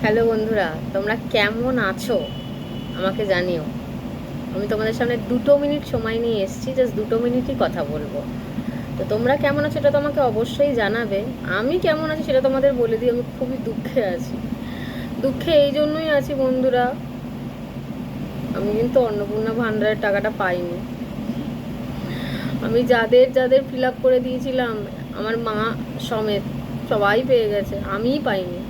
Hello বন্ধুরা, তোমরা কেমন আছো আমাকে জানিও। আমি তোমাদের সামনে 2 মিনিট সময় নিয়ে এসেছি, জাস্ট 2 মিনিটই কথা বলবো। তো তোমরা কেমন আছো এটা তোমাকে অবশ্যই জানাবে। আমি কেমন আছি সেটা তোমাদের বলে দিই। আমি খুবই দুঃখে আছি। দুঃখে এই জন্যই আছি বন্ধুরা, আমি কিন্তু অন্নপূর্ণা ভান্ডারের টাকাটা পাইনি। আমি যাদের যাদের ফিল আপ করে দিয়েছিলাম, আমার মা সমেত সবাই পেয়ে গেছে, আমিই পাইনি।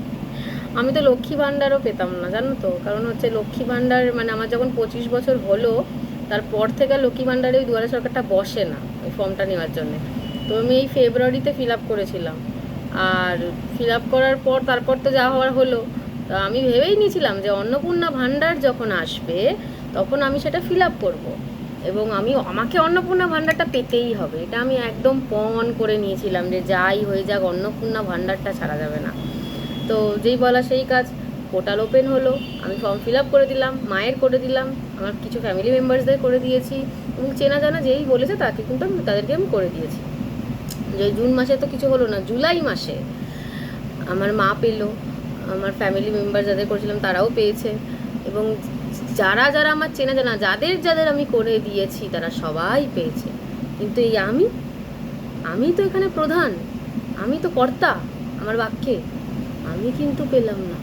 আমি তো লক্ষ্মী ভাণ্ডারও পেতাম না, জানো তো। কারণ হচ্ছে লক্ষ্মী ভাণ্ডার মানে আমার যখন 25 বছর হলো, তারপর থেকে লক্ষ্মী ভাণ্ডারে ওই দুয়ারে সরকারটা বসে না ওই ফর্মটা নেওয়ার জন্যে। তো আমি এই ফেব্রুয়ারিতে ফিল আপ করেছিলাম। আর ফিল আপ করার পর তারপর তো যা হওয়ার হলো। তা আমি ভেবেই নিয়েছিলাম যে অন্নপূর্ণা ভাণ্ডার যখন আসবে তখন আমি সেটা ফিল আপ করবো, এবং আমাকে অন্নপূর্ণা ভাণ্ডারটা পেতেই হবে। এটা আমি একদম পণ করে নিয়েছিলাম যে যাই হয়ে যাক অন্নপূর্ণা ভাণ্ডারটা ছাড়া যাবে না। তো যেই বলা সেই কাজ, পোর্টাল ওপেন হলো, আমি ফর্ম ফিল আপ করে দিলাম, মায়ের করে দিলাম, আমার কিছু ফ্যামিলি মেম্বার্সদের করে দিয়েছি, এবং চেনা জানা যেই বলেছে তাকে কিন্তু তাদেরকে আমি করে দিয়েছি। যে জুন মাসে তো কিছু হলো না, জুলাই মাসে আমার মা পেলো, আমার ফ্যামিলি মেম্বার যাদের করেছিলাম তারাও পেয়েছে, এবং যারা যারা আমার চেনা জানা যাদের যাদের আমি করে দিয়েছি তারা সবাই পেয়েছে। কিন্তু এই আমি তো এখানে প্রধান, আমি তো কর্তা আমার বাক্যে, আমি কিন্তু পেলাম না।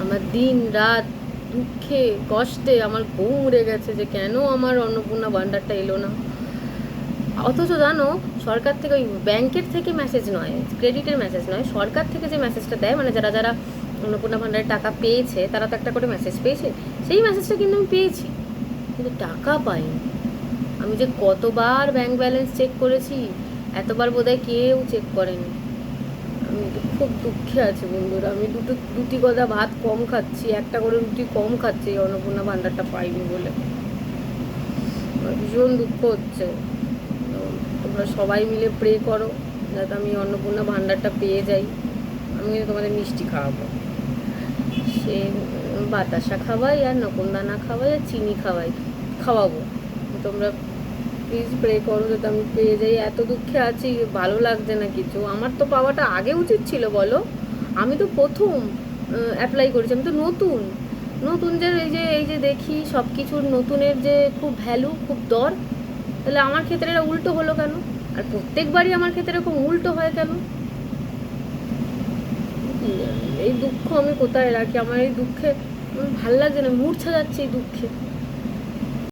আমার দিন রাত দুঃখে কষ্টে আমার ঘুম উড়ে গেছে যে কেন আমার অন্নপূর্ণা ভাণ্ডারটা এলো না। অথচ জানো, সরকার থেকে ওই ব্যাংকের থেকে মেসেজ নয়, ক্রেডিটের মেসেজ নয়, সরকার থেকে যে মেসেজটা দেয়, মানে যারা যারা অন্নপূর্ণা ভাণ্ডারের টাকা পেয়েছে তারা তো একটা করে মেসেজ পেয়েছে, সেই মেসেজটা কিন্তু আমি পেয়েছি, কিন্তু টাকা পাইনি। আমি যে কতবার ব্যাংক ব্যালেন্স চেক করেছি, এতবার বোধহয় কেউ চেক করেনি। আমি খুব দুঃখে আছি বন্ধুরা। আমি দুটি গদা ভাত কম খাচ্ছি, একটা করে রুটি কম খাচ্ছি এই অন্নপূর্ণা ভাণ্ডারটা পাইনি বলে। আমার ভীষণ দুঃখ হচ্ছে। তো তোমরা সবাই মিলে প্রে করো যাতে আমি অন্নপূর্ণা ভাণ্ডারটা পেয়ে যাই। আমি কিন্তু তোমাদের মিষ্টি খাওয়াবো, সে বাতাসা খাওয়াই আর নকুনদানা খাওয়াই আর চিনি খাওয়াবো। তোমরা প্লিজ প্রে করো যাতে আমি পেয়ে যাই। এত দুঃখে আছি, ভালো লাগছে না কিছু। আমার তো পাওয়াটা আগে উচিত ছিল বলো। আমি তো প্রথম অ্যাপ্লাই করেছি, আমি তো নতুন নতুন যে এই যে দেখি সব কিছুর নতুনের যে খুব ভ্যালু, খুব দর, তাহলে আমার ক্ষেত্রে এটা উল্টো হলো কেন? আর প্রত্যেকবারই আমার ক্ষেত্রে এরকম উল্টো হয় কেন? এই দুঃখ আমি কোথায় রাখি? আমার এই দুঃখে ভাল লাগছে না, মূর্ছা যাচ্ছে এই দুঃখে।